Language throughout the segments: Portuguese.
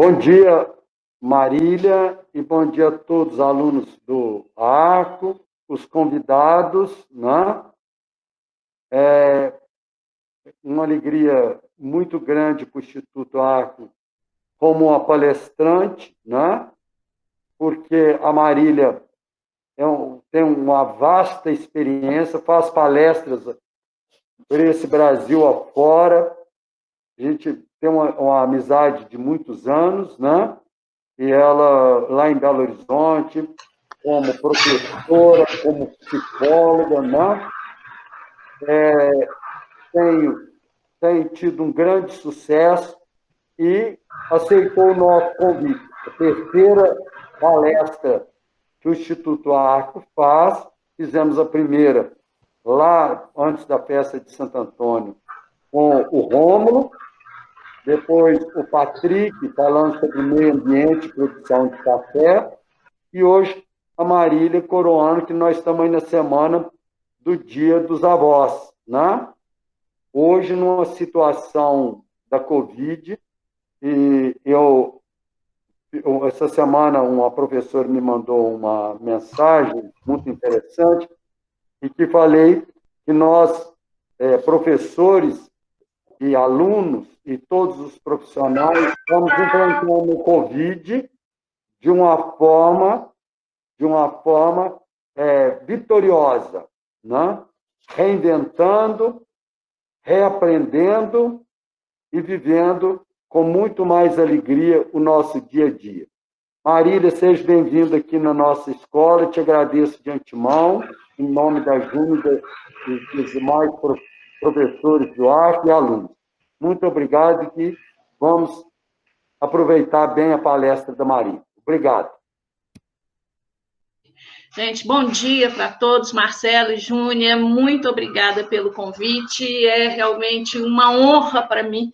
Bom dia, Marília, e bom dia a todos os alunos do Arco, os convidados, né? É uma alegria muito grande para o Instituto Arco como uma palestrante, né? Porque a Marília tem uma vasta experiência, faz palestras por esse Brasil afora. A gente tem uma amizade de muitos anos, né? E ela, lá em Belo Horizonte, como professora, como psicóloga, né? Tem tido um grande sucesso e aceitou o nosso convite. A terceira palestra que o Instituto Arco faz, fizemos a primeira lá antes da festa de Santo Antônio, com o Rômulo, depois o Patrick, falando sobre meio ambiente e produção de café, e hoje a Marília coroando, que nós estamos aí na semana do Dia dos Avós, né? Hoje, numa situação da Covid, e essa semana uma professora me mandou uma mensagem muito interessante, e que falei que nós, professores e alunos e todos os profissionais estamos enfrentando o Covid de uma forma vitoriosa, né? Reinventando, reaprendendo e vivendo com muito mais alegria o nosso dia a dia. Marília, seja bem-vinda aqui na nossa escola, te agradeço de antemão, em nome da Júnior e dos demais professores do Arco e alunos. Muito obrigado e vamos aproveitar bem a palestra da Marília. Obrigado. Gente, bom dia para todos, Marcelo e Júnior, muito obrigada pelo convite, é realmente uma honra para mim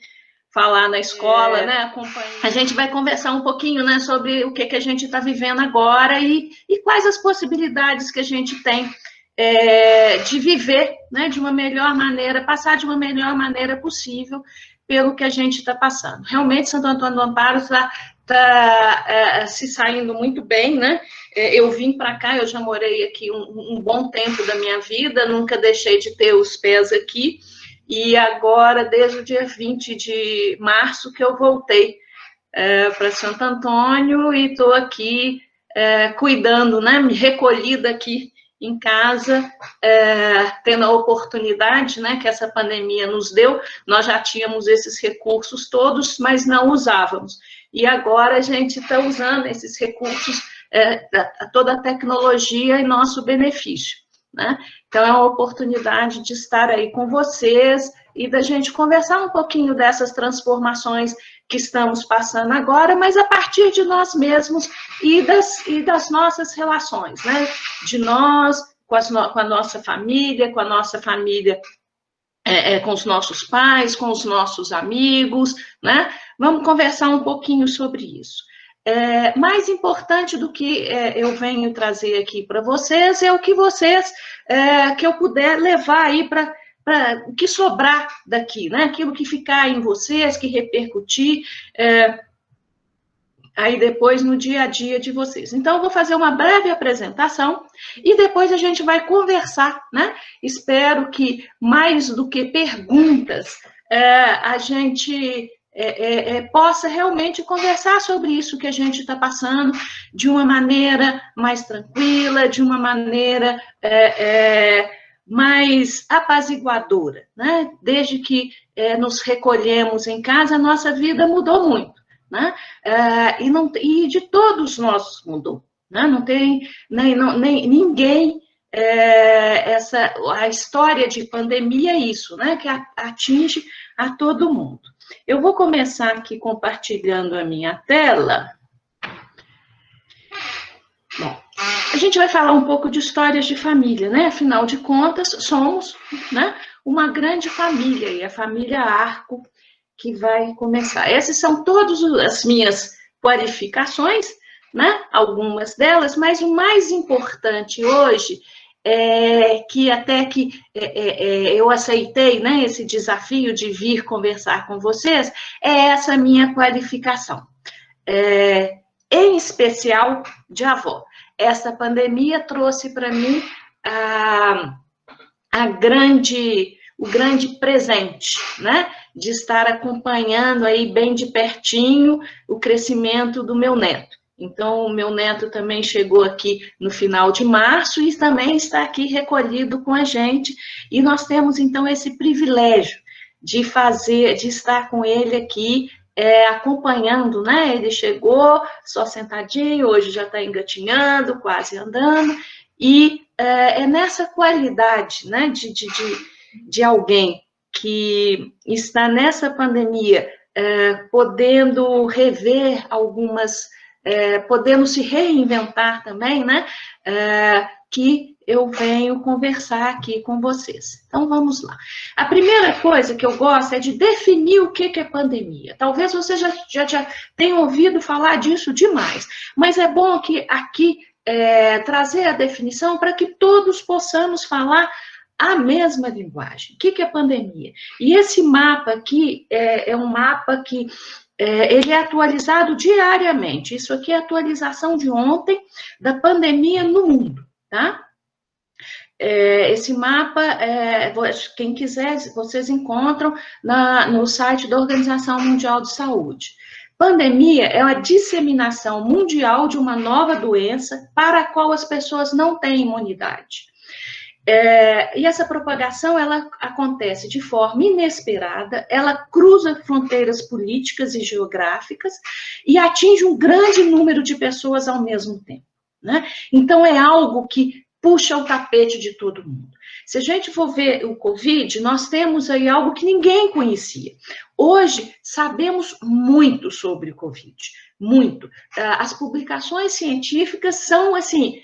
falar na escola, né, acompanhar. A gente vai conversar um pouquinho, né, sobre o que a gente está vivendo agora e quais as possibilidades que a gente tem de viver, né, de uma melhor maneira, passar de uma melhor maneira possível pelo que a gente está passando. Realmente, Santo Antônio do Amparo está se saindo muito bem, né? Eu vim para cá, eu já morei aqui um bom tempo da minha vida, nunca deixei de ter os pés aqui, e agora, desde o dia 20 de março, que eu voltei para Santo Antônio e estou aqui cuidando, né? Me recolhida aqui em casa, tendo a oportunidade, né, que essa pandemia nos deu. Nós já tínhamos esses recursos todos, mas não usávamos. E agora a gente está usando esses recursos, toda a tecnologia em nosso benefício, né? Então, é uma oportunidade de estar aí com vocês e da gente conversar um pouquinho dessas transformações que estamos passando agora, mas a partir de nós mesmos e das nossas relações, né? De nós, com a nossa família, com os nossos pais, com os nossos amigos, né? Vamos conversar um pouquinho sobre isso. Mais importante do que eu venho trazer aqui para vocês é o que que eu puder levar aí para o que sobrar daqui, né? Aquilo que ficar em vocês, que repercutir aí depois no dia a dia de vocês. Então, eu vou fazer uma breve apresentação e depois a gente vai conversar, né? Espero que, mais do que perguntas, a gente possa realmente conversar sobre isso que a gente está passando de uma maneira mais tranquila, de uma maneira mais apaziguadora, né? Desde que nos recolhemos em casa, a nossa vida mudou muito, né? E de todos nós mudou, né? Não tem nem ninguém. A história de pandemia é isso, né? Que atinge a todo mundo. Eu vou começar aqui compartilhando a minha tela. Bom, a gente vai falar um pouco de histórias de família, né? Afinal de contas, somos, né, uma grande família, e a família Arco que vai começar. Essas são todas as minhas qualificações, né? Algumas delas, mas o mais importante hoje que até que eu aceitei, né, esse desafio de vir conversar com vocês, é essa minha qualificação. em especial de avó. Essa pandemia trouxe para mim o grande presente, né? De estar acompanhando aí bem de pertinho o crescimento do meu neto. Então, o meu neto também chegou aqui no final de março e também está aqui recolhido com a gente. E nós temos, então, esse privilégio de estar com ele aqui, acompanhando, né? Ele chegou só sentadinho, hoje já está engatinhando, quase andando, e é nessa qualidade, né, de alguém que está nessa pandemia, podendo rever podendo se reinventar também, né, que eu venho conversar aqui com vocês. Então, vamos lá. A primeira coisa que eu gosto é de definir o que é pandemia. Talvez você já tenha ouvido falar disso demais, mas é bom que aqui trazer a definição para que todos possamos falar a mesma linguagem. O que é pandemia? E esse mapa aqui é um mapa que ele é atualizado diariamente. Isso aqui é a atualização de ontem da pandemia no mundo, tá? Esse mapa, quem quiser, vocês encontram no site da Organização Mundial de Saúde. Pandemia é a disseminação mundial de uma nova doença para a qual as pessoas não têm imunidade. E essa propagação, ela acontece de forma inesperada, ela cruza fronteiras políticas e geográficas e atinge um grande número de pessoas ao mesmo tempo, né? Então, é algo que puxa o tapete de todo mundo. Se a gente for ver o Covid, nós temos aí algo que ninguém conhecia. Hoje, sabemos muito sobre o Covid, muito. As publicações científicas são, assim,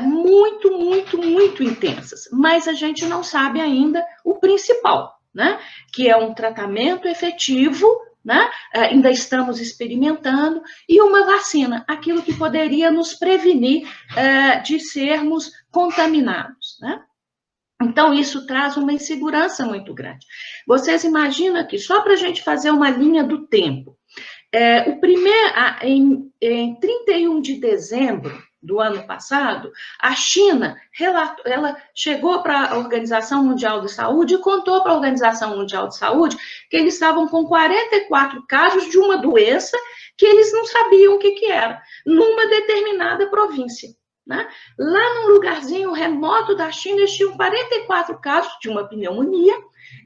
muito, muito, muito intensas, mas a gente não sabe ainda o principal, né? Que é um tratamento efetivo, né? Ainda estamos experimentando, e uma vacina, aquilo que poderia nos prevenir de sermos contaminados, né? Então, isso traz uma insegurança muito grande. Vocês imaginam que, só para a gente fazer uma linha do tempo, em 31 de dezembro do ano passado, a China ela chegou para a Organização Mundial de Saúde e contou para a Organização Mundial de Saúde que eles estavam com 44 casos de uma doença que eles não sabiam o que era, numa determinada província, né? Lá num lugarzinho remoto da China, eles tinham 44 casos de uma pneumonia,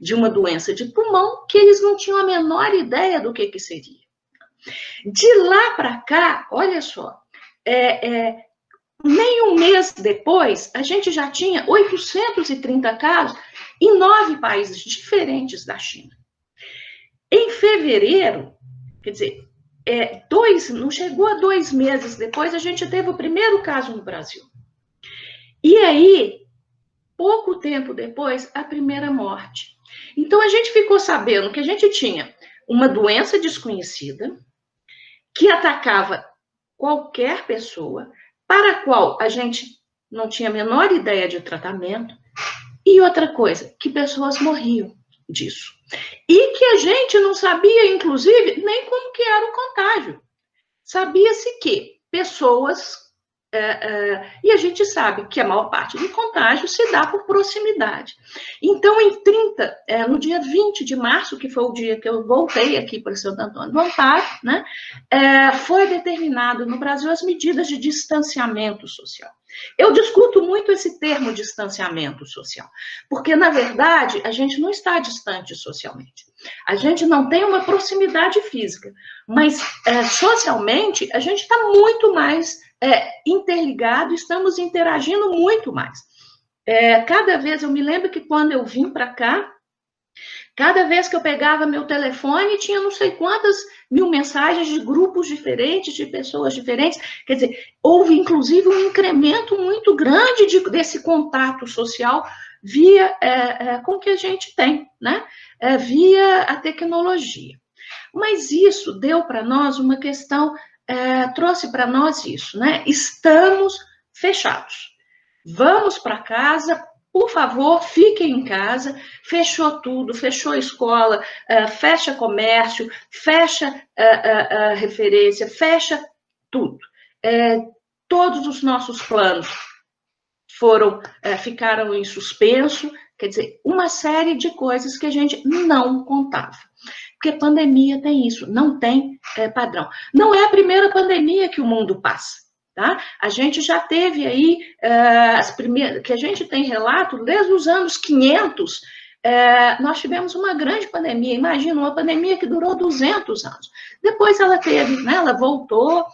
de uma doença de pulmão, que eles não tinham a menor ideia do que seria. De lá para cá, olha só, nem um mês depois, a gente já tinha 830 casos em 9 países diferentes da China. Em fevereiro, quer dizer, não chegou a 2 meses depois, a gente teve o primeiro caso no Brasil. E aí, pouco tempo depois, a primeira morte. Então, a gente ficou sabendo que a gente tinha uma doença desconhecida, que atacava qualquer pessoa, para a qual a gente não tinha a menor ideia de tratamento, e outra coisa, que pessoas morriam disso. E que a gente não sabia, inclusive, nem como que era o contágio. Sabia-se que pessoas... e a gente sabe que a maior parte do contágio se dá por proximidade. Então, no dia 20 de março, que foi o dia que eu voltei aqui para Santo Antônio do Amparo, né, foi determinado no Brasil as medidas de distanciamento social. Eu discuto muito esse termo distanciamento social, porque, na verdade, a gente não está distante socialmente. A gente não tem uma proximidade física, mas socialmente a gente está muito mais interligado, estamos interagindo muito mais. Cada vez, eu me lembro que quando eu vim para cá, cada vez que eu pegava meu telefone, tinha não sei quantas mil mensagens de grupos diferentes, de pessoas diferentes. Quer dizer, houve inclusive um incremento muito grande desse contato social via com que a gente tem, né? Via a tecnologia. Mas isso deu para nós uma questão, trouxe para nós isso, né? Estamos fechados. Vamos para casa, por favor, fiquem em casa, fechou tudo, fechou a escola, fecha comércio, fecha a referência, fecha tudo. Todos os nossos planos ficaram em suspenso, quer dizer, uma série de coisas que a gente não contava. Porque pandemia tem isso, não tem padrão. Não é a primeira pandemia que o mundo passa. Tá? A gente já teve aí, que a gente tem relato, desde os anos 500, nós tivemos uma grande pandemia, imagina, uma pandemia que durou 200 anos. Depois ela teve, né, ela voltou,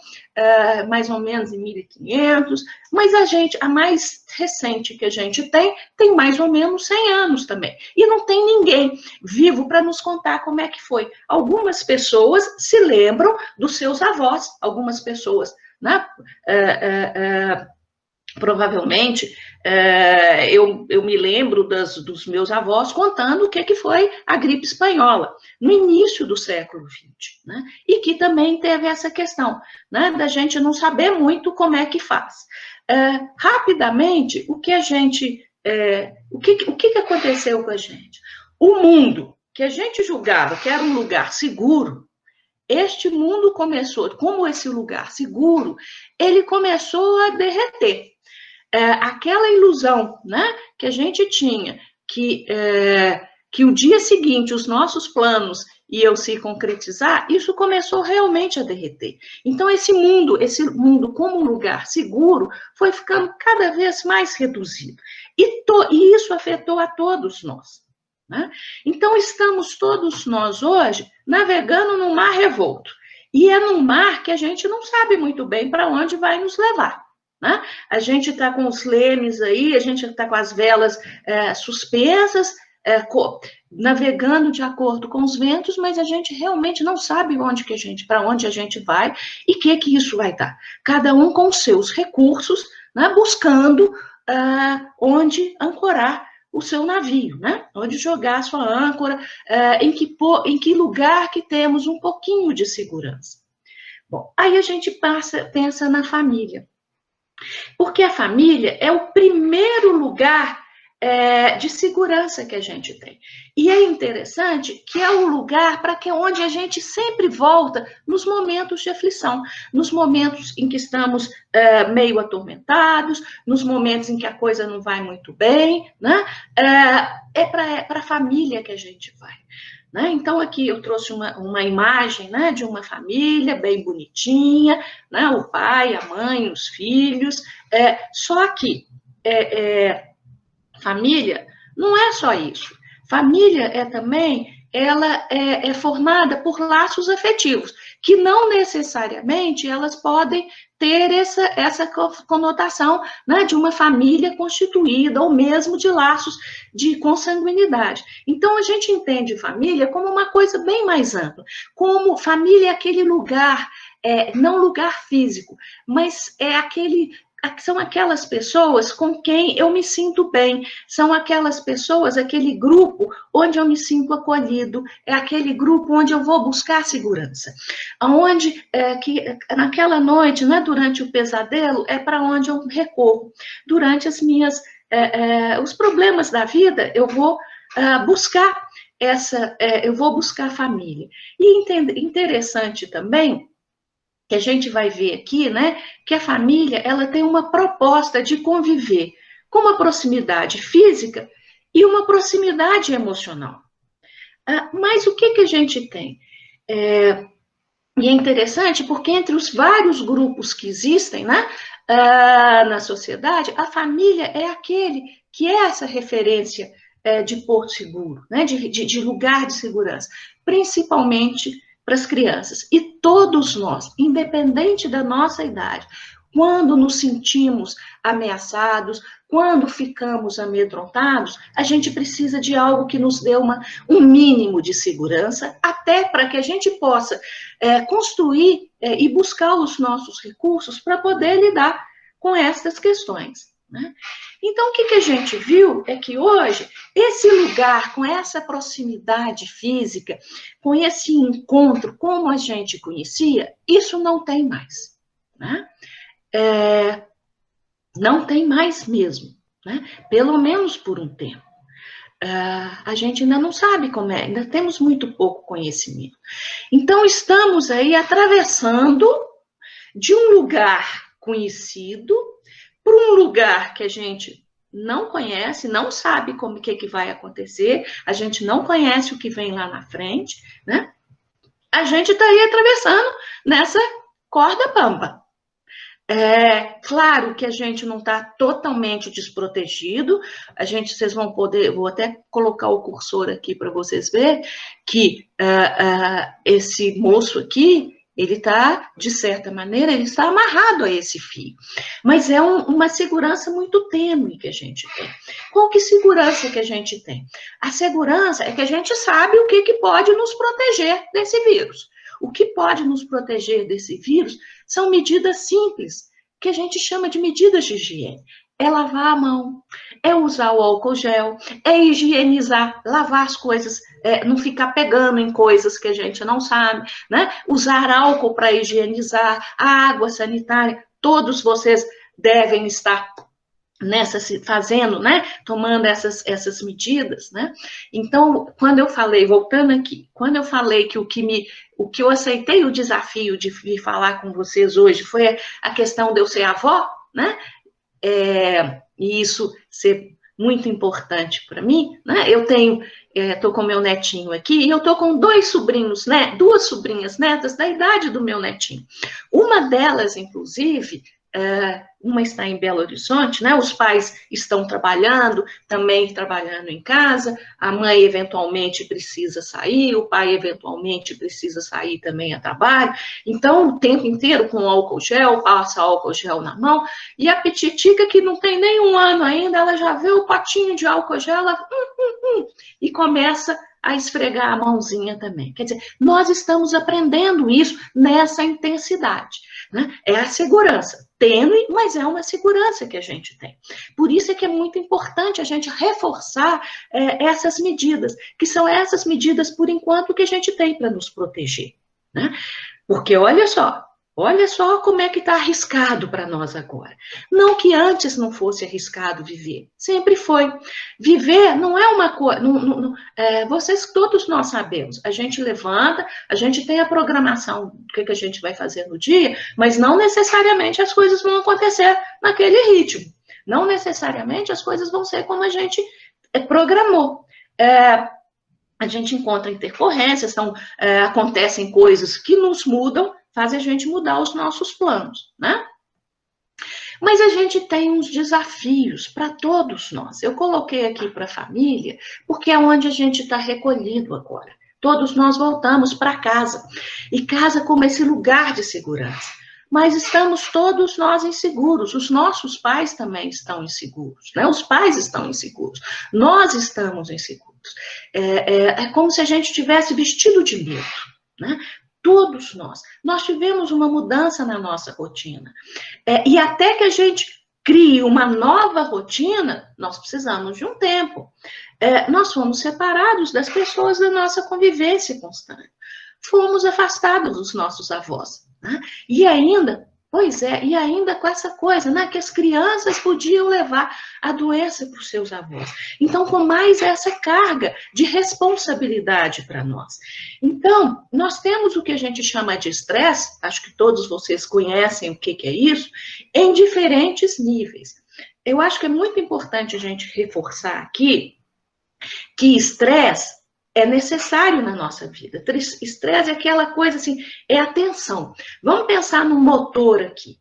mais ou menos em 1500, mas a mais recente que a gente tem mais ou menos 100 anos também. E não tem ninguém vivo para nos contar como é que foi. Algumas pessoas se lembram dos seus avós, algumas pessoas, né? Provavelmente, eu me lembro dos meus avós contando o que foi a gripe espanhola, no início do século XX, né? E que também teve essa questão, né, da gente não saber muito como é que faz. Rapidamente, o que aconteceu com a gente? O mundo que a gente julgava que era um lugar seguro, este mundo começou, como esse lugar seguro, ele começou a derreter. Aquela ilusão, né, que a gente tinha, que o dia seguinte os nossos planos iam se concretizar, isso começou realmente a derreter. Então, esse mundo como um lugar seguro foi ficando cada vez mais reduzido. E isso afetou a todos nós. Né? Então, estamos todos nós hoje navegando num mar revolto. E é num mar que a gente não sabe muito bem para onde vai nos levar. Né? A gente está com os lemes aí, a gente está com as velas suspensas, navegando de acordo com os ventos, mas a gente realmente não sabe para onde a gente vai e o que isso vai dar. Cada um com os seus recursos, né, buscando onde ancorar o seu navio, né? Onde jogar a sua âncora, em que lugar que temos um pouquinho de segurança. Bom, aí a gente pensa na família. Porque a família é o primeiro lugar de segurança que a gente tem. E é interessante que é o lugar onde a gente sempre volta nos momentos de aflição, nos momentos em que estamos meio atormentados, nos momentos em que a coisa não vai muito bem, né? É para a família que a gente vai. Né? Então, aqui eu trouxe uma imagem, né, de uma família bem bonitinha, né, o pai, a mãe, os filhos, só que família não é só isso. Família também, ela é formada por laços afetivos, que não necessariamente elas podem ter essa conotação, né, de uma família constituída, ou mesmo de laços de consanguinidade. Então, a gente entende família como uma coisa bem mais ampla, como família é aquele lugar, não lugar físico, mas são aquelas pessoas com quem eu me sinto bem, são aquelas pessoas, aquele grupo onde eu me sinto acolhido, é aquele grupo onde eu vou buscar segurança, onde que naquela noite, né, durante o pesadelo, é para onde eu recorro. Durante os problemas da vida, eu vou buscar eu vou buscar a família. E interessante também que a gente vai ver aqui, né, que a família, ela tem uma proposta de conviver com uma proximidade física e uma proximidade emocional. Mas o que a gente tem? E é interessante porque entre os vários grupos que existem, né, na sociedade, a família é aquele que é essa referência de porto seguro, né, de lugar de segurança, principalmente para as crianças. E todos nós, independente da nossa idade, quando nos sentimos ameaçados, quando ficamos amedrontados, a gente precisa de algo que nos dê um mínimo de segurança, até para que a gente possa construir e buscar os nossos recursos para poder lidar com essas questões. Né? Então, o que a gente viu é que hoje, esse lugar, com essa proximidade física, com esse encontro como a gente conhecia, isso não tem mais. Né? Não tem mais mesmo. né? Pelo menos por um tempo. A gente ainda não sabe como é, ainda temos muito pouco conhecimento. Então, estamos aí atravessando de um lugar conhecido para um lugar que a gente não conhece, não sabe como que vai acontecer, a gente não conhece o que vem lá na frente, né? A gente está aí atravessando nessa corda bamba. Claro que a gente não está totalmente desprotegido, vocês vão poder, vou até colocar o cursor aqui para vocês verem, que esse moço aqui, ele está, de certa maneira, ele está amarrado a esse fio. Mas é uma segurança muito tênue que a gente tem. Qual que segurança que a gente tem? A segurança é que a gente sabe o que pode nos proteger desse vírus. O que pode nos proteger desse vírus são medidas simples, que a gente chama de medidas de higiene. É lavar a mão, é usar o álcool gel, é higienizar, lavar as coisas, não ficar pegando em coisas que a gente não sabe, né? Usar álcool para higienizar, a água sanitária, todos vocês devem estar fazendo, né? Tomando essas medidas, né? Então, quando eu falei, voltando aqui, quando eu falei que o que eu aceitei o desafio de vir falar com vocês hoje foi a questão de eu ser avó, né? E isso ser muito importante para mim, né? Eu tô com meu netinho aqui e eu tô com dois sobrinhos, né? Duas sobrinhas netas da idade do meu netinho. Uma delas, inclusive, uma está em Belo Horizonte, né? Os pais estão trabalhando, também trabalhando em casa, a mãe eventualmente precisa sair, o pai eventualmente precisa sair também a trabalho, então o tempo inteiro com álcool gel, passa álcool gel na mão, e a Pititica, que não tem nem um ano ainda, ela já vê o potinho de álcool gel, ela, e começa a esfregar a mãozinha também. Quer dizer, nós estamos aprendendo isso nessa intensidade, né? É a segurança, tênue, mas é uma segurança que a gente tem. Por isso é que é muito importante a gente reforçar essas medidas, que são essas medidas, por enquanto, que a gente tem para nos proteger, né? Porque olha só como é que está arriscado para nós agora. Não que antes não fosse arriscado viver, sempre foi. Viver não é uma coisa, vocês todos nós sabemos, a gente levanta, a gente tem a programação do que a gente vai fazer no dia, mas não necessariamente as coisas vão acontecer naquele ritmo. Não necessariamente as coisas vão ser como a gente programou. A gente encontra intercorrências, acontecem coisas que nos mudam, fazem a gente mudar os nossos planos, né? Mas a gente tem uns desafios para todos nós. Eu coloquei aqui para a família, porque é onde a gente está recolhido agora. Todos nós voltamos para casa. E casa como esse lugar de segurança. Mas estamos todos nós inseguros. Os nossos pais também estão inseguros, né? Os pais estão inseguros. Nós estamos inseguros. É como se a gente tivesse vestido de medo, né? Todos nós tivemos uma mudança na nossa rotina. E até que a gente crie uma nova rotina, nós precisamos de um tempo. Nós fomos separados das pessoas da nossa convivência constante. Fomos afastados dos nossos avós, né? E ainda com essa coisa, né, que as crianças podiam levar a doença para os seus avós. Então, com mais essa carga de responsabilidade para nós. Então, nós temos o que a gente chama de estresse, acho que todos vocês conhecem o que é isso, em diferentes níveis. Eu acho que é muito importante a gente reforçar aqui que estresse é necessário na nossa vida. Estresse é aquela coisa assim, é a tensão. Vamos pensar no motor aqui.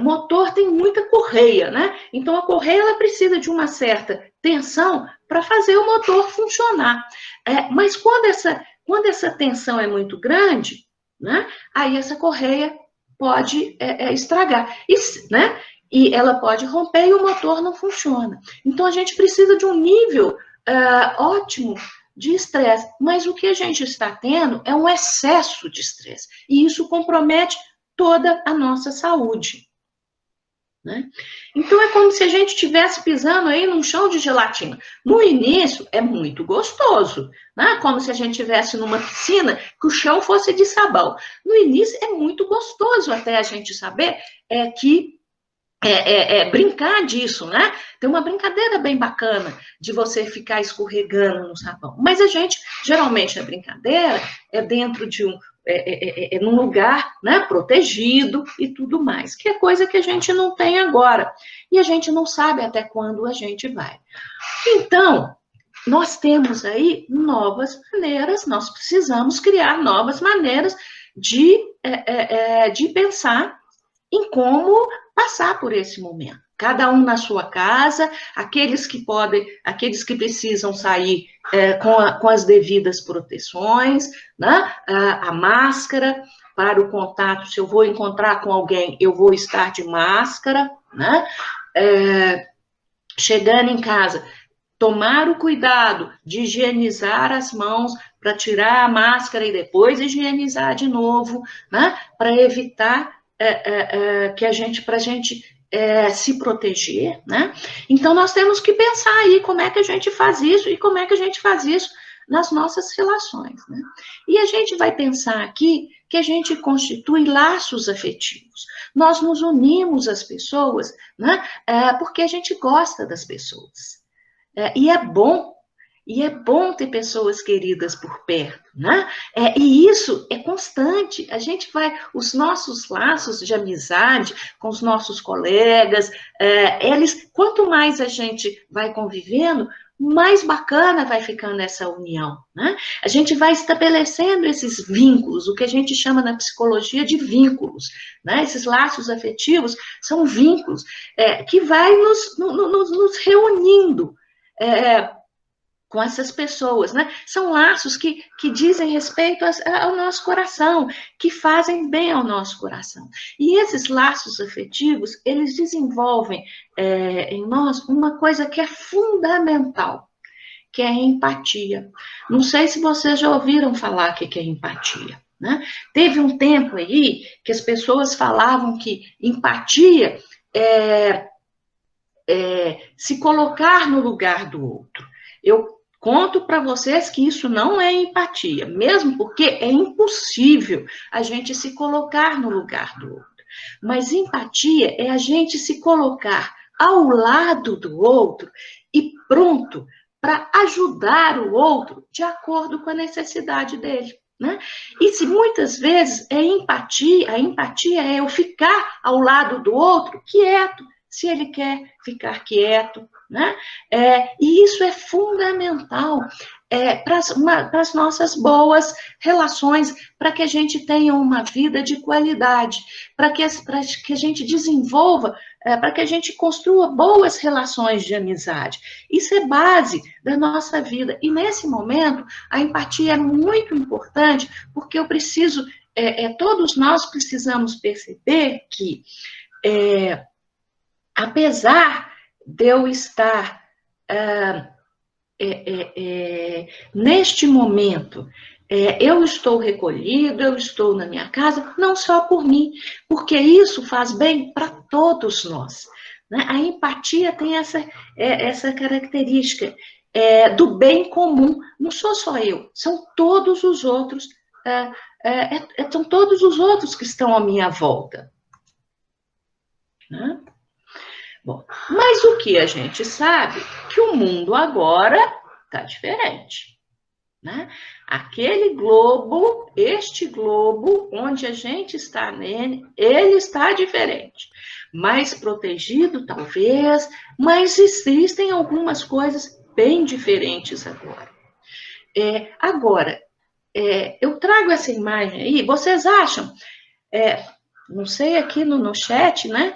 Motor tem muita correia, né? Então, a correia ela precisa de uma certa tensão para fazer o motor funcionar. Mas quando essa tensão é muito grande, né? Aí essa correia pode estragar, né? E ela pode romper e o motor não funciona. Então, a gente precisa de um nível ótimo de estresse, mas o que a gente está tendo é um excesso de estresse, e isso compromete toda a nossa saúde, né? Então é como se a gente estivesse pisando aí num chão de gelatina. No início é muito gostoso, né? Como se a gente estivesse numa piscina que o chão fosse de sabão. No início é muito gostoso até a gente saber que brincar disso, né? Tem uma brincadeira bem bacana de você ficar escorregando no sabão. Mas a gente, geralmente, a brincadeira é dentro de num lugar, né, protegido e tudo mais, que é coisa que a gente não tem agora. E a gente não sabe até quando a gente vai. Então, nós temos aí novas maneiras, nós precisamos criar novas maneiras de pensar em como passar por esse momento. Cada um na sua casa, aqueles que precisam sair com as devidas proteções, né? A máscara para o contato. Se eu vou encontrar com alguém, eu vou estar de máscara, né? Chegando em casa, tomar o cuidado de higienizar as mãos para tirar a máscara e depois higienizar de novo, né? Para evitar para a gente se proteger, né? Então, nós temos que pensar aí como é que a gente faz isso e como é que a gente faz isso nas nossas relações, né? E a gente vai pensar aqui que a gente constitui laços afetivos. Nós nos unimos às pessoas, né? Porque a gente gosta das pessoas. E é bom ter pessoas queridas por perto, né? E isso é constante. A gente os nossos laços de amizade com os nossos colegas, quanto mais a gente vai convivendo, mais bacana vai ficando essa união, né? A gente vai estabelecendo esses vínculos, o que a gente chama na psicologia de vínculos, né? Esses laços afetivos são vínculos que vai nos reunindo, com essas pessoas, né? São laços que dizem respeito ao nosso coração, que fazem bem ao nosso coração. E esses laços afetivos, eles desenvolvem em nós uma coisa que é fundamental, que é a empatia. Não sei se vocês já ouviram falar o que é empatia, né? Teve um tempo aí que as pessoas falavam que empatia se colocar no lugar do outro. Eu conto para vocês que isso não é empatia, mesmo porque é impossível a gente se colocar no lugar do outro. Mas empatia é a gente se colocar ao lado do outro e pronto para ajudar o outro de acordo com a necessidade dele, né? E se muitas vezes a empatia é eu ficar ao lado do outro quieto, se ele quer ficar quieto, né? E isso é fundamental para as nossas boas relações, para que a gente tenha uma vida de qualidade, para que a gente desenvolva, para que a gente construa boas relações de amizade. Isso é base da nossa vida. E nesse momento, a empatia é muito importante, porque todos nós precisamos perceber que apesar de eu estar neste momento, eu estou recolhido, eu estou na minha casa, não só por mim, porque isso faz bem para todos nós, né? A empatia tem essa característica do bem comum. Não sou só eu, são todos os outros, são todos os outros que estão à minha volta, né? Bom, mas o que a gente sabe que o mundo agora está diferente, né? Este globo, onde a gente está nele, ele está diferente. Mais protegido, talvez, mas existem algumas coisas bem diferentes agora. Eu trago essa imagem aí, vocês acham, não sei aqui no chat, né?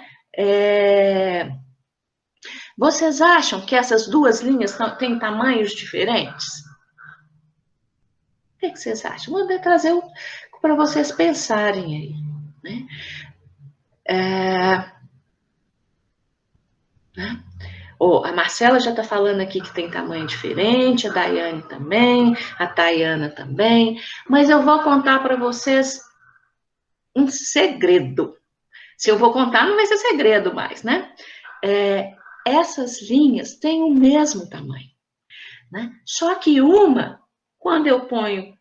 Vocês acham que essas duas linhas têm tamanhos diferentes? O que vocês acham? Vou trazer para vocês pensarem aí, né? A Marcela já está falando aqui que tem tamanho diferente, a Daiane também, a Tayana também, mas eu vou contar para vocês um segredo. Se eu vou contar, não vai ser segredo mais, né? Essas linhas têm o mesmo tamanho, né? Só que quando eu ponho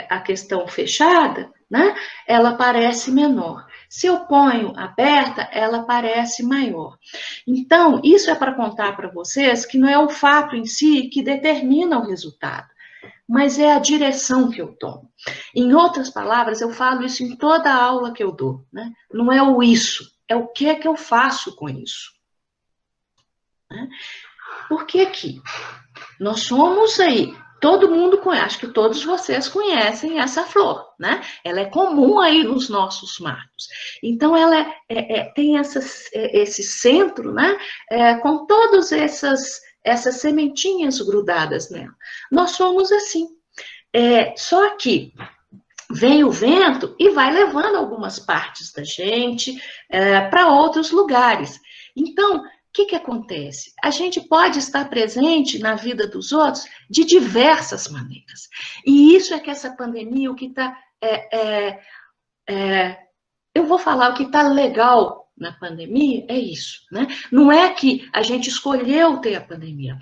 a questão fechada, né, ela parece menor. Se eu ponho aberta, ela parece maior. Então, isso é para contar para vocês que não é o fato em si que determina o resultado, mas é a direção que eu tomo. Em outras palavras, eu falo isso em toda a aula que eu dou, né? Não é o isso, é o que é que eu faço com isso. Né? Porque aqui, nós somos aí, todo mundo conhece, acho que todos vocês conhecem essa flor, né? Ela é comum aí nos nossos matos. Então, ela tem esse centro, né? Com todas essas sementinhas grudadas nela. Nós somos assim. Só que vem o vento e vai levando algumas partes da gente para outros lugares. Então, o que acontece? A gente pode estar presente na vida dos outros de diversas maneiras. E isso é que essa pandemia, o que está... eu vou falar o que está legal na pandemia, é isso, né? Não é que a gente escolheu ter a pandemia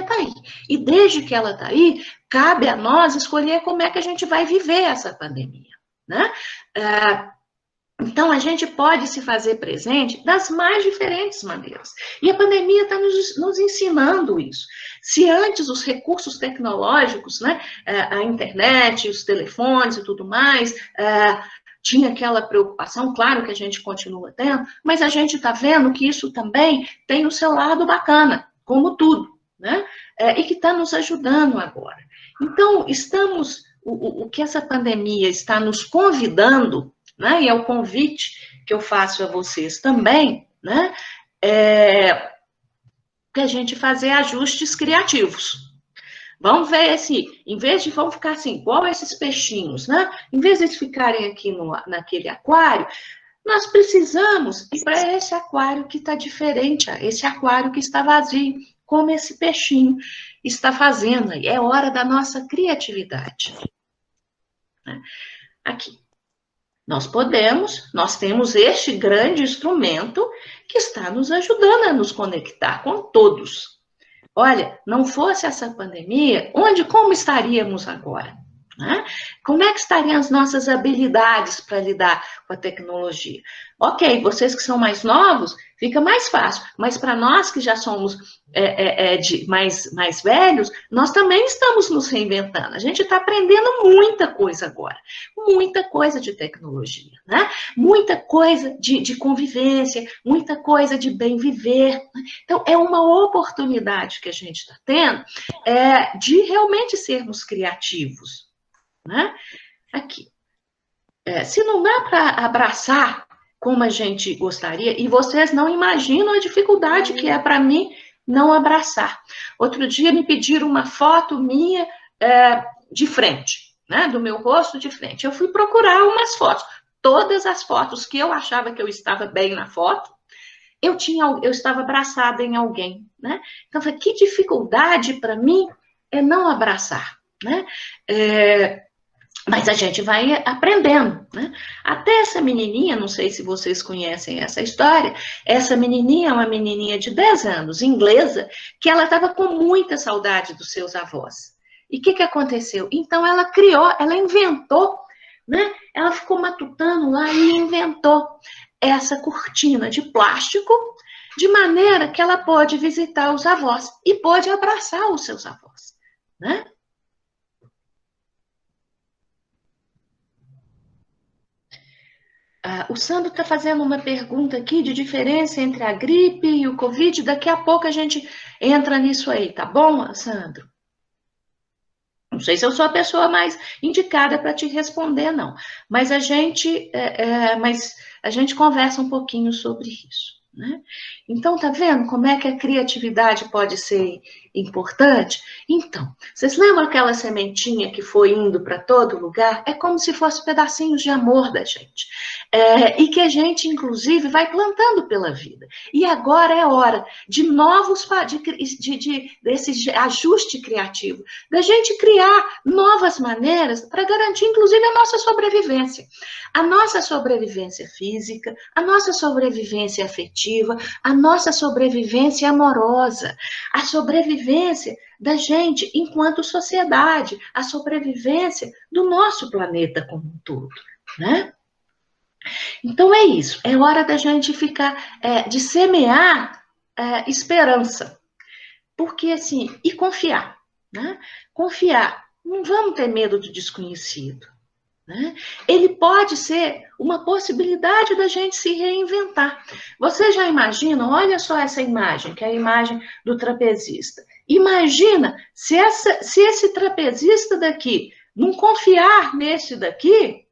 está aí. E desde que ela está aí, cabe a nós escolher como é que a gente vai viver essa pandemia, né? Então, a gente pode se fazer presente das mais diferentes maneiras. E a pandemia está nos ensinando isso. Se antes os recursos tecnológicos, né, a internet, os telefones e tudo mais, tinha aquela preocupação, claro que a gente continua tendo, mas a gente está vendo que isso também tem o seu lado bacana, como tudo, né? E que está nos ajudando agora. Então, o que essa pandemia está nos convidando, né, e é o convite que eu faço a vocês também, né, que a gente fazer ajustes criativos. Vamos ver assim, em vez de vamos ficar assim, igual esses peixinhos, né? Em vez de eles ficarem aqui naquele aquário, nós precisamos ir para esse aquário que está diferente, esse aquário que está vazio, como esse peixinho está fazendo aí. É hora da nossa criatividade. Aqui. Nós temos este grande instrumento que está nos ajudando a nos conectar com todos. Olha, não fosse essa pandemia, como estaríamos agora? Né? Como é que estariam as nossas habilidades para lidar com a tecnologia? Ok, vocês que são mais novos, fica mais fácil, mas para nós que já somos mais velhos, nós também estamos nos reinventando. A gente está aprendendo muita coisa agora, muita coisa de tecnologia, né? Muita coisa de convivência, muita coisa de bem viver. Então, é uma oportunidade que a gente está tendo de realmente sermos criativos. Né? Aqui. Se não dá para abraçar como a gente gostaria, e vocês não imaginam a dificuldade que é para mim não abraçar. Outro dia me pediram uma foto minha de frente, né, do meu rosto de frente. Eu fui procurar umas fotos. Todas as fotos que eu achava que eu estava bem na foto, eu estava abraçada em alguém. Né? Então, que dificuldade para mim é não abraçar. Né? Mas a gente vai aprendendo, né? Até essa menininha, não sei se vocês conhecem essa história, essa menininha é uma menininha de 10 anos, inglesa, que ela estava com muita saudade dos seus avós. E o que aconteceu? Então ela inventou, né? Ela ficou matutando lá e inventou essa cortina de plástico, de maneira que ela pode visitar os avós e pode abraçar os seus avós, né? O Sandro está fazendo uma pergunta aqui de diferença entre a gripe e o Covid. Daqui a pouco a gente entra nisso aí, tá bom, Sandro? Não sei se eu sou a pessoa mais indicada para te responder, não. Mas a gente conversa um pouquinho sobre isso. Né? Então, tá vendo como é que a criatividade pode ser importante? Então, vocês lembram aquela sementinha que foi indo para todo lugar? É como se fosse pedacinhos de amor da gente. E que a gente, inclusive, vai plantando pela vida. E agora é hora de desse ajuste criativo, da gente criar novas maneiras para garantir, inclusive, a nossa sobrevivência. A nossa sobrevivência física, a nossa sobrevivência afetiva, a nossa sobrevivência amorosa, a sobrevivência sobrevivência da gente enquanto sociedade, a sobrevivência do nosso planeta como um todo, né? Então é isso, é hora da gente ficar, de semear esperança, porque assim, e confiar, né? Confiar, não vamos ter medo do desconhecido, né? Ele pode ser uma possibilidade da gente se reinventar. Você já imagina, olha só essa imagem, que é a imagem do trapezista. Imagina se esse trapezista daqui não confiar nesse daqui,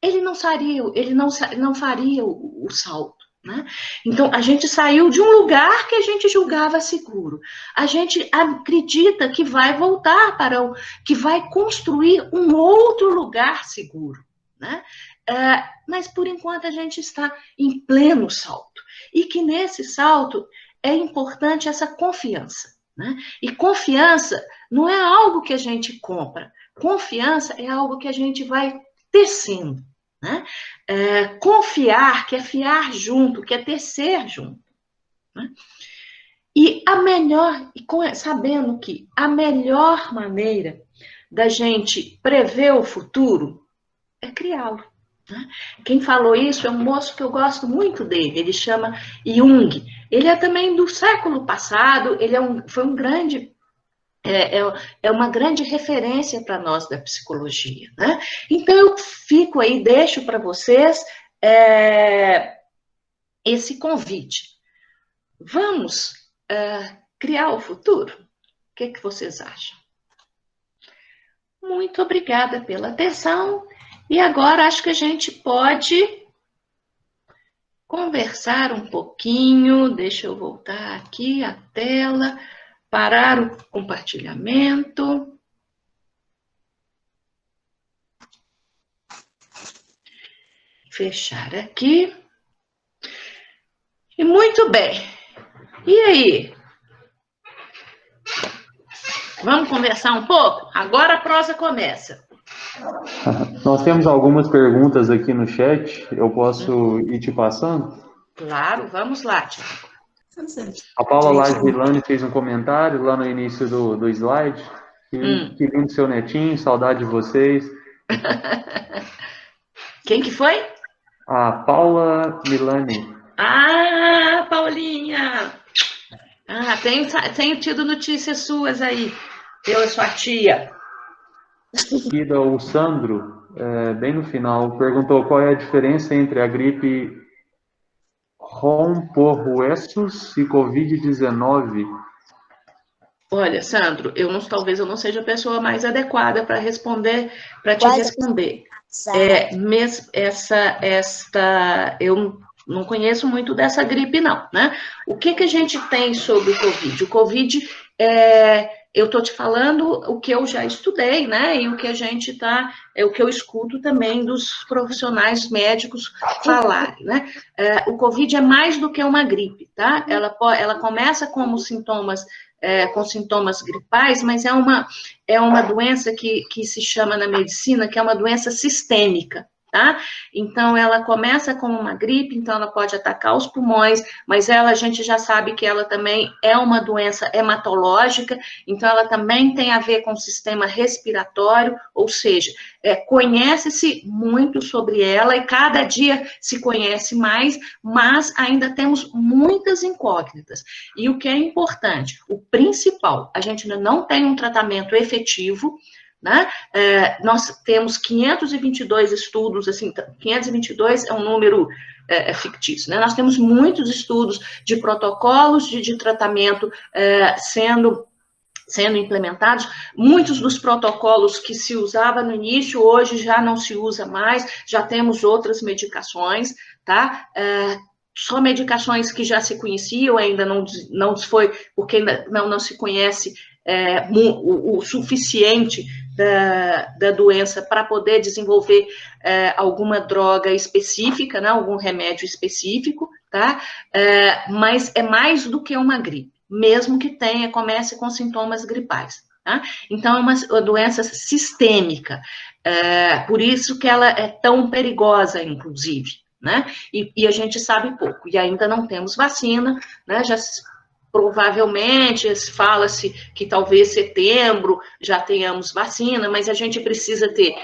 ele não faria o salto, né? Então, a gente saiu de um lugar que a gente julgava seguro. A gente acredita que vai voltar que vai construir um outro lugar seguro, né? Mas, por enquanto, a gente está em pleno salto. E que nesse salto é importante essa confiança, né? E confiança não é algo que a gente compra. Confiança é algo que a gente vai tecendo, né? Confiar, que é fiar junto, que é tecer junto, né? E sabendo que a melhor maneira da gente prever o futuro é criá-lo, né? Quem falou isso é um moço que eu gosto muito dele, ele chama Jung. Ele é também do século passado, foi um grande uma grande referência para nós da psicologia, né? Então, eu fico aí, deixo para vocês esse convite. Vamos criar o futuro? O que vocês acham? Muito obrigada pela atenção. E agora, acho que a gente pode conversar um pouquinho. Deixa eu voltar aqui a tela. Parar o compartilhamento. Fechar aqui. E muito bem. E aí? Vamos conversar um pouco? Agora a prosa começa. Nós temos algumas perguntas aqui no chat. Eu posso ir te passando? Claro, vamos lá, Tiago. A Paula Lasilane fez um comentário lá no início do slide. Que lindo seu netinho, saudade de vocês. Quem que foi? A Paula Milani. Ah, Paulinha! Tenho tido notícias suas aí, pela sua tia. Seguida, o Sandro, bem no final, perguntou qual é a diferença entre a gripe romporhuesus e Covid-19. Olha, Sandro, talvez eu não seja a pessoa mais adequada para te responder. Eu não conheço muito dessa gripe, não, né? O que a gente tem sobre o Covid? O Covid, eu estou te falando o que eu já estudei, né? E o que o que eu escuto também dos profissionais médicos falarem, né? O Covid é mais do que uma gripe, tá? Ela começa como sintomas com sintomas gripais, mas é uma doença que se chama na medicina, que é uma doença sistêmica, tá? Então, ela começa como uma gripe, então ela pode atacar os pulmões, mas a gente já sabe que ela também é uma doença hematológica, então ela também tem a ver com o sistema respiratório, ou seja, conhece-se muito sobre ela e cada dia se conhece mais, mas ainda temos muitas incógnitas. E o que é importante, o principal, a gente ainda não tem um tratamento efetivo, né? Nós temos 522 estudos, assim, 522 é um número fictício, né? Nós temos muitos estudos de protocolos de tratamento sendo implementados, muitos dos protocolos que se usava no início, hoje já não se usa mais, já temos outras medicações, tá? Só medicações que já se conheciam, ainda não foi, porque ainda não se conhece o suficiente da doença para poder desenvolver alguma droga específica, né, algum remédio específico, tá? Mas é mais do que uma gripe, mesmo que comece com sintomas gripais, tá? Então, é uma doença sistêmica, por isso que ela é tão perigosa, inclusive, né? E a gente sabe pouco, e ainda não temos vacina, né? provavelmente, fala-se que talvez setembro já tenhamos vacina, mas a gente precisa ter,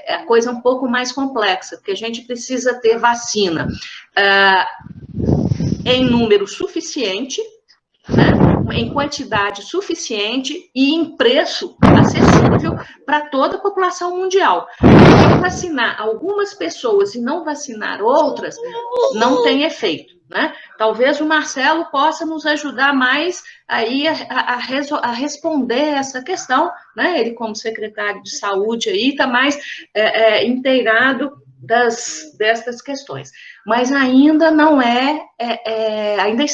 a coisa um pouco mais complexa, porque a gente precisa ter vacina em número suficiente, né, em quantidade suficiente e em preço acessível para toda a população mundial. Porque vacinar algumas pessoas e não vacinar outras não tem efeito, né? Talvez o Marcelo possa nos ajudar mais aí a responder essa questão, né? Ele, como secretário de saúde, aí está mais inteirado destas questões. Mas ainda não ainda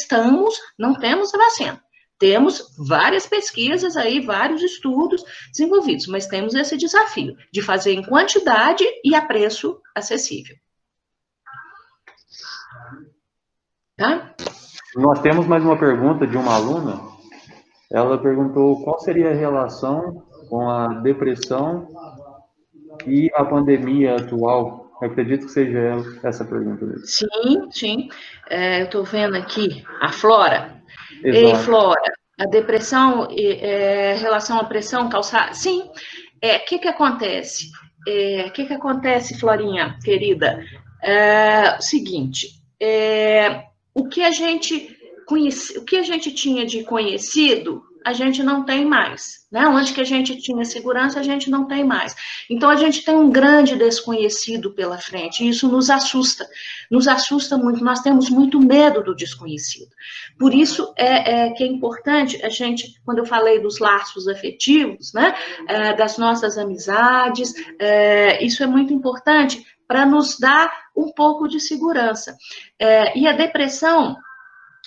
não temos a vacina. Temos várias pesquisas aí, vários estudos desenvolvidos, mas temos esse desafio de fazer em quantidade e a preço acessível. Tá? Nós temos mais uma pergunta de uma aluna. Ela perguntou qual seria a relação com a depressão e a pandemia atual. Eu acredito que seja essa pergunta dele. Sim, sim. Eu estou vendo aqui a Flora. Exato. Ei, Flora, a depressão, relação à pressão calçada. Sim. O que acontece? O que acontece, Florinha, querida? O seguinte, o que a gente tinha de conhecido, a gente não tem mais, né? Onde que a gente tinha segurança, a gente não tem mais. Então, a gente tem um grande desconhecido pela frente, e isso nos assusta muito, nós temos muito medo do desconhecido. Por isso, que é importante a gente, quando eu falei dos laços afetivos, né? Das nossas amizades, isso é muito importante para nos dar um pouco de segurança. E a depressão,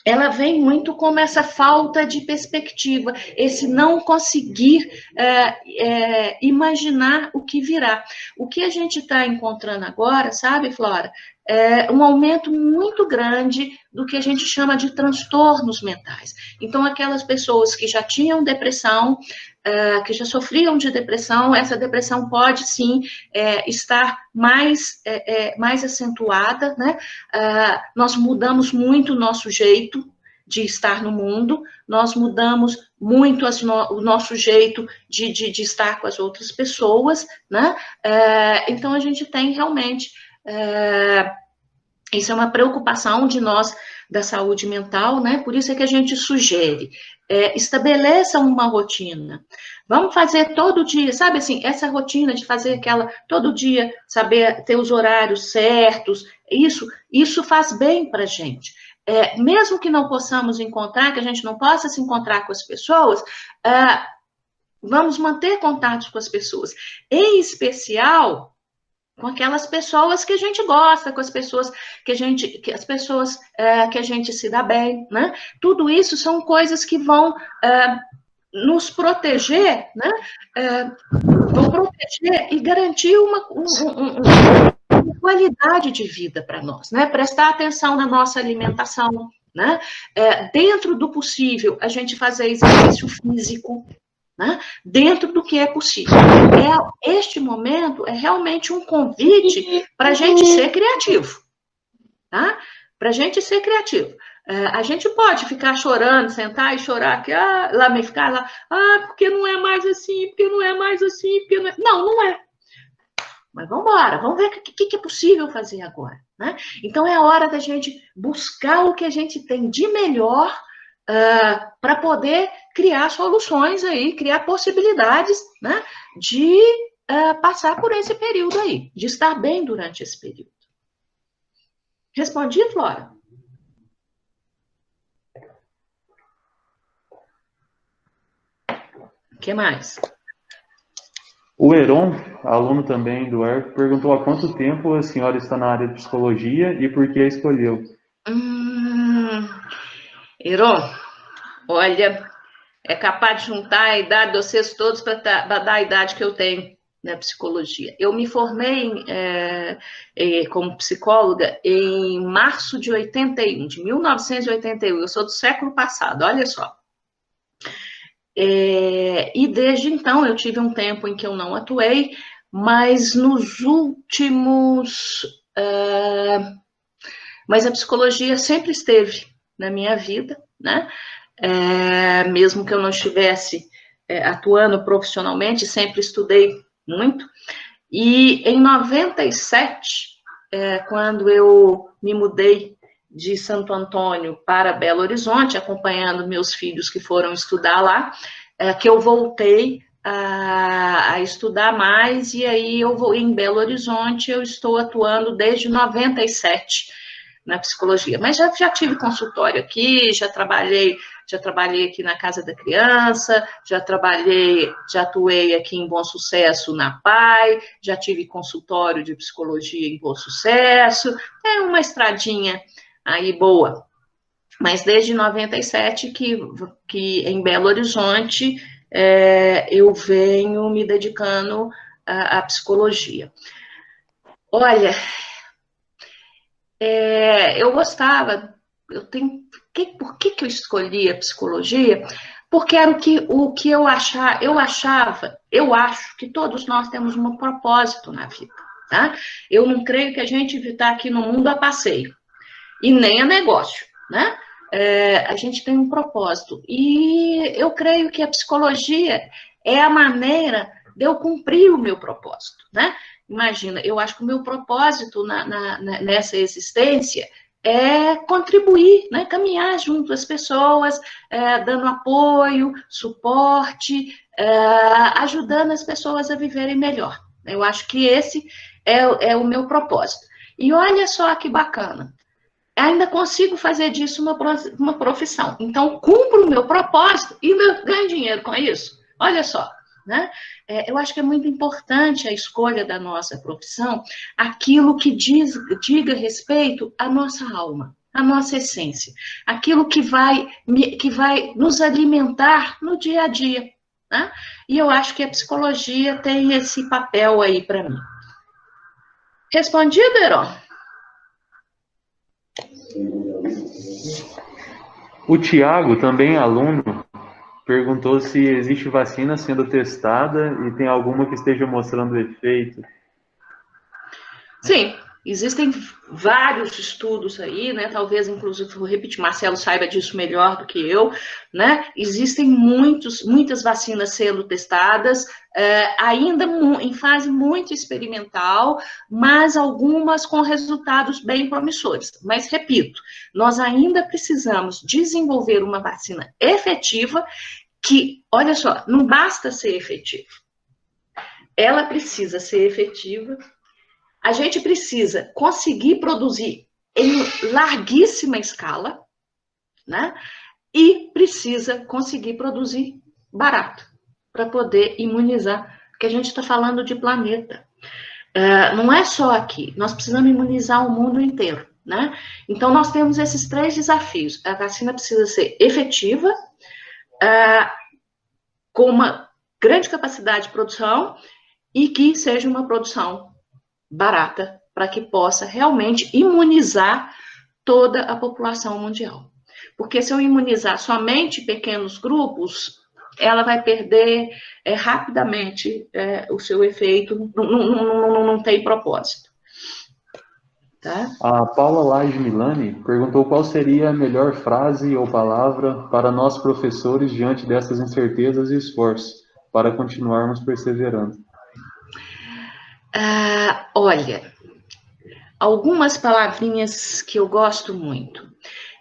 ela vem muito como essa falta de perspectiva, esse não conseguir imaginar o que virá. O que a gente está encontrando agora, sabe, Flora? É um aumento muito grande do que a gente chama de transtornos mentais. Então, aquelas pessoas que já tinham depressão, que já sofriam de depressão, essa depressão pode, sim, estar mais acentuada, né? Nós mudamos muito o nosso jeito de estar no mundo, nós mudamos muito o nosso jeito de estar com as outras pessoas, né? Então, a gente tem realmente... isso é uma preocupação de nós, da saúde mental, né? Por isso é que a gente sugere, estabeleça uma rotina. Vamos fazer todo dia, sabe assim, essa rotina de fazer todo dia, saber ter os horários certos, isso faz bem para a gente. Mesmo que não possamos encontrar, que a gente não possa se encontrar com as pessoas, vamos manter contatos com as pessoas. Em especial, com aquelas pessoas que a gente gosta, com as pessoas que a gente se dá bem, né? Tudo isso são coisas que vão nos proteger, né? Vão proteger e garantir uma qualidade de vida para nós, né? Prestar atenção na nossa alimentação, né? Dentro do possível, a gente fazer exercício físico, né? Dentro do que é possível. Este momento é realmente um convite para a gente ser criativo, tá? Para a gente ser criativo. A gente pode ficar chorando, sentar e chorar aqui, ficar lá, porque não é mais assim, porque não é mais assim, porque não é... Não é. Mas vamos embora, vamos ver o que é possível fazer agora, né? Então, é a hora da gente buscar o que a gente tem de melhor para poder criar soluções aí, criar possibilidades, né, de passar por esse período aí, de estar bem durante esse período. Respondi, Flora? O que mais? O Heron, aluno também do ERC, perguntou há quanto tempo a senhora está na área de psicologia e por que a escolheu. Heron, olha, é capaz de juntar a idade de vocês todos para dar a idade que eu tenho na psicologia. Eu me formei como psicóloga em março de 81, de 1981. Eu sou do século passado, olha só. E desde então eu tive um tempo em que eu não atuei, mas nos últimos... mas a psicologia sempre esteve na minha vida, né? mesmo que eu não estivesse atuando profissionalmente, sempre estudei muito. E em 97, quando eu me mudei de Santo Antônio para Belo Horizonte, acompanhando meus filhos que foram estudar lá, que eu voltei a estudar mais, e aí eu vou em Belo Horizonte, eu estou atuando desde 97 na psicologia, mas já tive consultório aqui, já trabalhei aqui na Casa da Criança, já atuei aqui em Bom Sucesso na PAI, já tive consultório de psicologia em Bom Sucesso, é uma estradinha aí boa. Mas desde 97 que em Belo Horizonte eu venho me dedicando à psicologia. Olha, eu gostava, por que eu escolhi a psicologia? Porque era o que eu achava, eu acho que todos nós temos um propósito na vida, tá? Eu não creio que a gente está aqui no mundo a passeio, e nem a negócio, né? A gente tem um propósito, e eu creio que a psicologia é a maneira de eu cumprir o meu propósito, né? Imagina, eu acho que o meu propósito nessa existência é contribuir, né? Caminhar junto às pessoas, dando apoio, suporte, ajudando as pessoas a viverem melhor. Eu acho que esse é o meu propósito. E olha só que bacana, ainda consigo fazer disso uma profissão. Então, cumpro o meu propósito e ganho dinheiro com isso. Olha só, né? Eu acho que é muito importante a escolha da nossa profissão, aquilo que diga respeito à nossa alma, à nossa essência, aquilo que vai nos alimentar no dia a dia, né? E eu acho que a psicologia tem esse papel aí para mim. Respondido, Heron? O Tiago, também aluno, perguntou se existe vacina sendo testada e tem alguma que esteja mostrando efeito. Sim, existem vários estudos aí, né? Talvez, inclusive, vou repetir, Marcelo saiba disso melhor do que eu, né? Existem muitas vacinas sendo testadas, ainda em fase muito experimental, mas algumas com resultados bem promissores. Mas, repito, nós ainda precisamos desenvolver uma vacina efetiva que, olha só, não basta ser efetiva. Ela precisa ser efetiva. A gente precisa conseguir produzir em larguíssima escala, né? E precisa conseguir produzir barato, para poder imunizar, porque a gente está falando de planeta. Não é só aqui, nós precisamos imunizar o mundo inteiro, né? Então, nós temos esses 3 desafios. A vacina precisa ser efetiva, com uma grande capacidade de produção, e que seja uma produção barata, para que possa realmente imunizar toda a população mundial. Porque se eu imunizar somente pequenos grupos, ela vai perder rapidamente o seu efeito, não tem propósito. Tá? A Paula Laje Milani perguntou qual seria a melhor frase ou palavra para nós professores diante dessas incertezas e esforços, para continuarmos perseverando. Olha, algumas palavrinhas que eu gosto muito.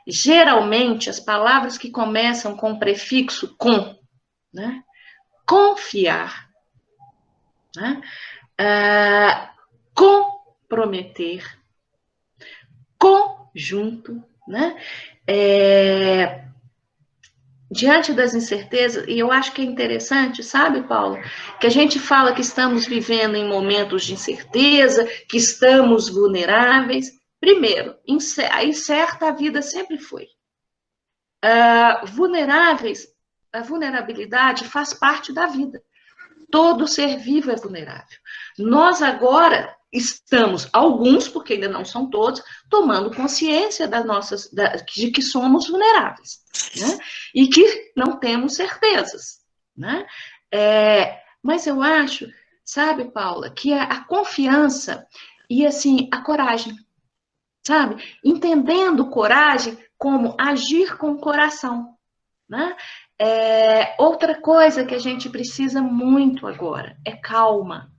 Geralmente, as palavras que começam com o prefixo com, né? Confiar, né? Comprometer, conjunto, né? Diante das incertezas, e eu acho que é interessante, sabe, Paulo, que a gente fala que estamos vivendo em momentos de incerteza, que estamos vulneráveis. Primeiro, incerta a vida sempre foi. Vulneráveis, a vulnerabilidade faz parte da vida. Todo ser vivo é vulnerável. Nós agora estamos, alguns, porque ainda não são todos, tomando consciência de que somos vulneráveis, né? E que não temos certezas, né? Mas eu acho, sabe, Paula, que a confiança e, assim, a coragem, sabe? Entendendo coragem como agir com o coração, né? Outra coisa que a gente precisa muito agora é calma.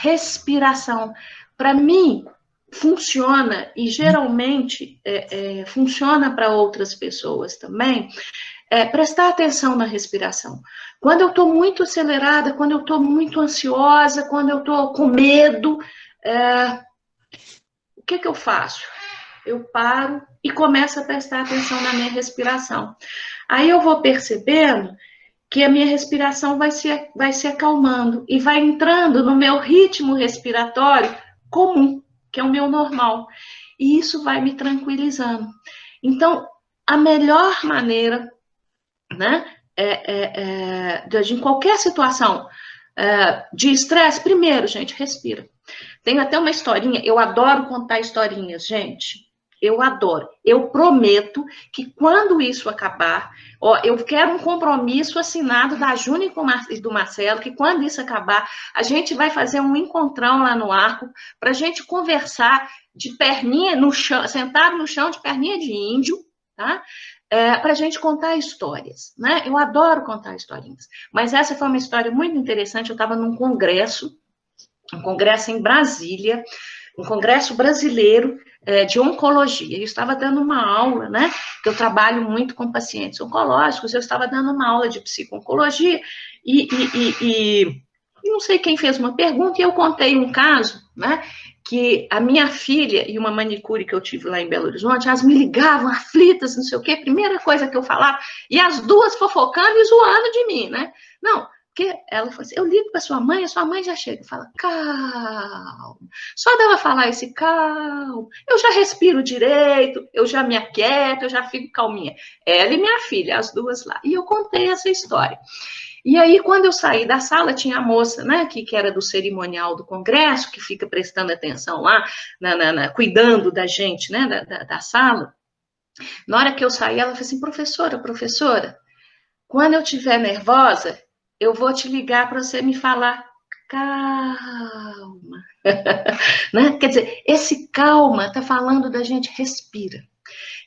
Respiração. Para mim, funciona, e geralmente funciona para outras pessoas também, prestar atenção na respiração. Quando eu estou muito acelerada, quando eu estou muito ansiosa, quando eu estou com medo, o que eu faço? Eu paro e começo a prestar atenção na minha respiração. Aí eu vou percebendo que a minha respiração vai se acalmando e vai entrando no meu ritmo respiratório comum, que é o meu normal. E isso vai me tranquilizando. Então, a melhor maneira, né, em qualquer situação de estresse, primeiro, gente, respira. Tem até uma historinha, eu adoro contar historinhas, gente. Eu adoro. Eu prometo que quando isso acabar, eu quero um compromisso assinado da Júnia e do Marcelo, que quando isso acabar, a gente vai fazer um encontrão lá no Arco, para a gente conversar de perninha no chão, sentado no chão de perninha de índio, tá? Para a gente contar histórias, né? Eu adoro contar historinhas. Mas essa foi uma história muito interessante. Eu estava num congresso, um congresso em Brasília, um congresso brasileiro de oncologia. Eu estava dando uma aula, né? Que eu trabalho muito com pacientes oncológicos. Eu estava dando uma aula de psico-oncologia e não sei quem fez uma pergunta e eu contei um caso, né? Que a minha filha e uma manicure que eu tive lá em Belo Horizonte, elas me ligavam aflitas, não sei o quê, primeira coisa que eu falava, e as duas fofocando e zoando de mim, né? Não, porque ela falou assim, eu ligo para sua mãe, a sua mãe já chega e fala, calma. Só dela falar esse calma, eu já respiro direito, eu já me aquieto, eu já fico calminha. Ela e minha filha, as duas lá. E eu contei essa história. E aí, quando eu saí da sala, tinha a moça, né, que era do cerimonial do congresso, que fica prestando atenção lá, cuidando da gente, né, da sala. Na hora que eu saí, ela falou assim, professora, quando eu estiver nervosa, eu vou te ligar para você me falar, calma. Né? Quer dizer, esse calma está falando da gente respira.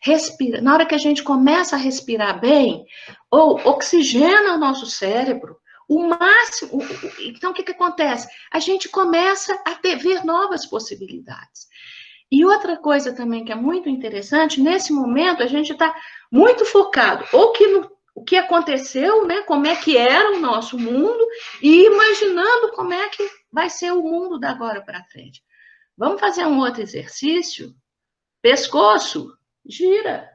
Respira. Na hora que a gente começa a respirar bem, ou oxigena o nosso cérebro, o máximo. Então, o que acontece? A gente começa a ver novas possibilidades. E outra coisa também que é muito interessante, nesse momento a gente está muito focado, o que aconteceu, né? Como é que era o nosso mundo, e imaginando como é que vai ser o mundo da agora para frente. Vamos fazer um outro exercício? Pescoço. Gira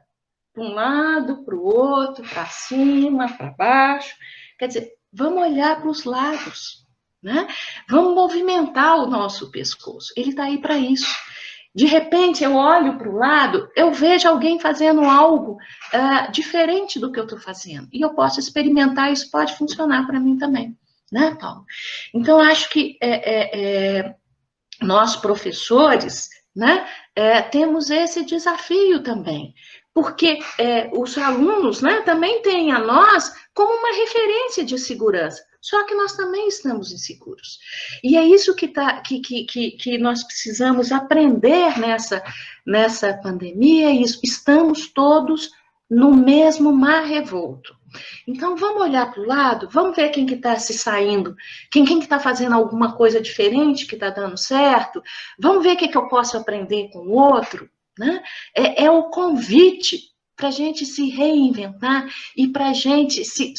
para um lado, para o outro, para cima, para baixo. Quer dizer, vamos olhar para os lados, né? Vamos movimentar o nosso pescoço. Ele está aí para isso. De repente, eu olho para o lado, eu vejo alguém fazendo algo diferente do que eu estou fazendo. E eu posso experimentar, isso pode funcionar para mim também, né, Paulo? Então, acho que nós, professores, né, temos esse desafio também, porque os alunos, né, também têm a nós como uma referência de segurança, só que nós também estamos inseguros. E é isso que nós precisamos aprender nessa pandemia, e estamos todos no mesmo mar revolto. Então, vamos olhar para o lado, vamos ver quem que está se saindo, quem que está fazendo alguma coisa diferente que está dando certo, vamos ver o que eu posso aprender com o outro, né? É o convite para a gente se reinventar e para a gente se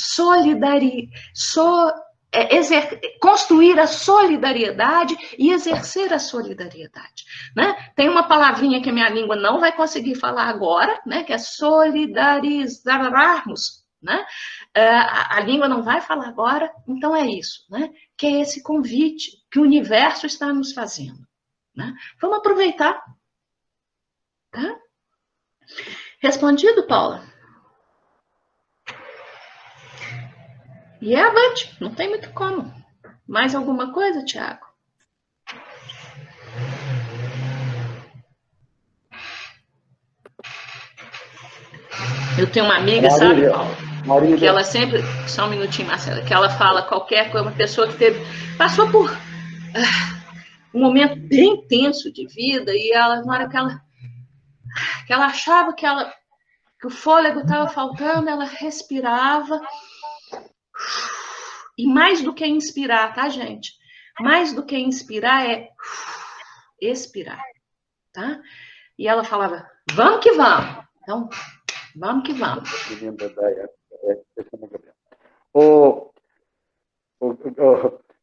construir a solidariedade e exercer a solidariedade, né? Tem uma palavrinha que a minha língua não vai conseguir falar agora, né? Que é solidarizarmos, né? A língua não vai falar agora, então é isso, né? Que é esse convite que o universo está nos fazendo, né? Vamos aproveitar, tá? Respondido, Paula? E é avante, não tem muito como. Mais alguma coisa, Tiago? Eu tenho uma amiga, sabe, Paula? Marília. Que ela sempre, só um minutinho, Marcela, que ela fala qualquer coisa, uma pessoa que passou por um momento bem tenso de vida, e ela, na hora que ela achava que que o fôlego estava faltando, ela respirava. E mais do que inspirar, tá, gente? Mais do que inspirar é expirar, tá? E ela falava, vamos que vamos. Então, vamos que vamos.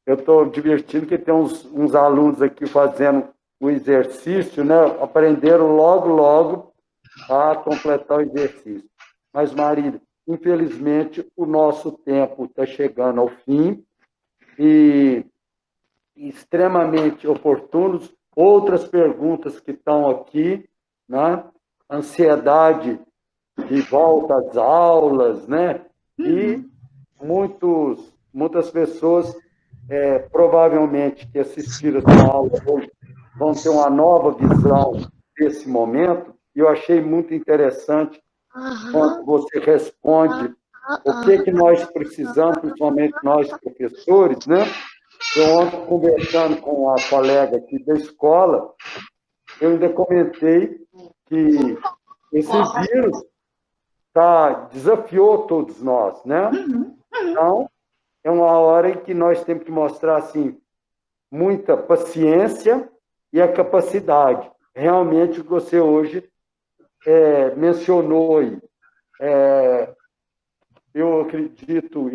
Eu estou divertindo que tem uns alunos aqui fazendo o exercício, né? Aprenderam logo a completar o exercício. Mas, Marília, infelizmente, o nosso tempo está chegando ao fim e extremamente oportunos. Outras perguntas que estão aqui, né? Ansiedade de volta às aulas, né? E muitas pessoas, provavelmente, que assistiram essa aula hoje, vão ter uma nova visão desse momento. E eu achei muito interessante quando você responde o que nós precisamos, principalmente nós professores, né? Eu ontem, conversando com a colega aqui da escola, eu ainda comentei que esse vírus desafiou todos nós, né? Então, é uma hora em que nós temos que mostrar, assim, muita paciência e a capacidade. Realmente, o que você hoje mencionou aí. Eu acredito,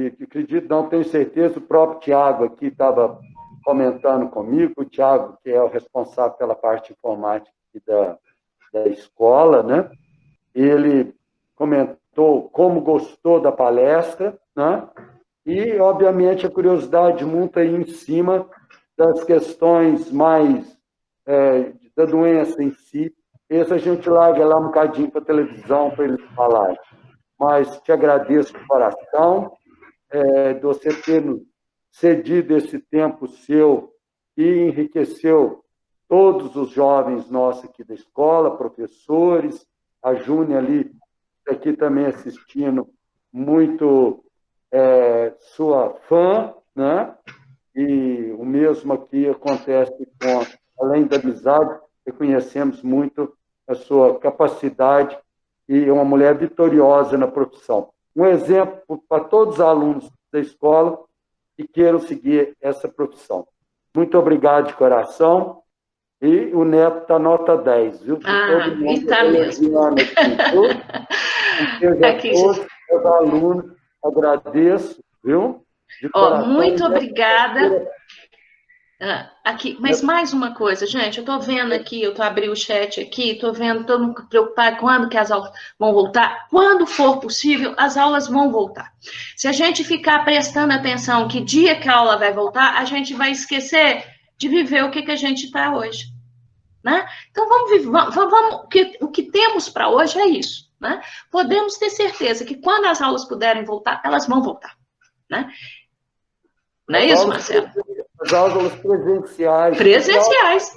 não tenho certeza, o próprio Tiago aqui estava comentando comigo, o Tiago, que é o responsável pela parte informática aqui da escola, né? Ele comentou como gostou da palestra, né? E, obviamente, a curiosidade muito aí em cima das questões mais da doença em si. Esse a gente larga lá um bocadinho para a televisão para eles falarem. Mas te agradeço de coração, de você ter nos cedido esse tempo seu e enriqueceu todos os jovens nossos aqui da escola, professores, a Júnia ali, aqui também assistindo, muito sua fã, né? E o mesmo aqui acontece além da amizade, reconhecemos muito a sua capacidade e é uma mulher vitoriosa na profissão. Um exemplo para todos os alunos da escola que queiram seguir essa profissão. Muito obrigado de coração. E o Neto está nota 10, viu? Todo mundo está mesmo. Aqui, todos os alunos, agradeço, viu? De coração. Muito obrigada. Aqui, mas mais uma coisa, gente, eu estou vendo aqui, eu estou abrindo o chat aqui, estou vendo, todo mundo preocupado quando que as aulas vão voltar. Quando for possível, as aulas vão voltar. Se a gente ficar prestando atenção que dia que a aula vai voltar, a gente vai esquecer de viver o que a gente está hoje, né? Então, vamos viver, o que temos para hoje é isso, né? Podemos ter certeza que quando as aulas puderem voltar, elas vão voltar, né? Não é isso, Marcelo? As aulas presenciais. Presenciais.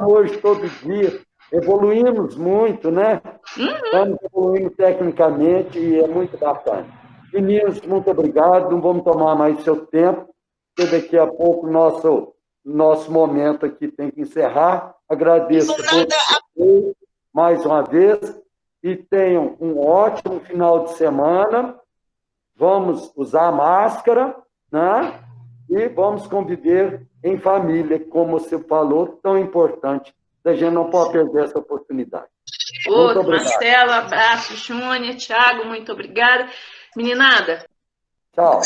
Hoje, todo dia. Evoluímos muito, né? Estamos evoluindo tecnicamente e é muito bacana. Meninos, muito obrigado. Não vamos tomar mais seu tempo, porque daqui a pouco o nosso momento aqui tem que encerrar. Agradeço a todos mais uma vez e tenham um ótimo final de semana. Vamos usar máscara, né? E vamos conviver em família, como você falou, tão importante. A gente não pode perder essa oportunidade. Outro, Marcelo, abraço. Júnior, Thiago, muito obrigada. Meninada. Tchau.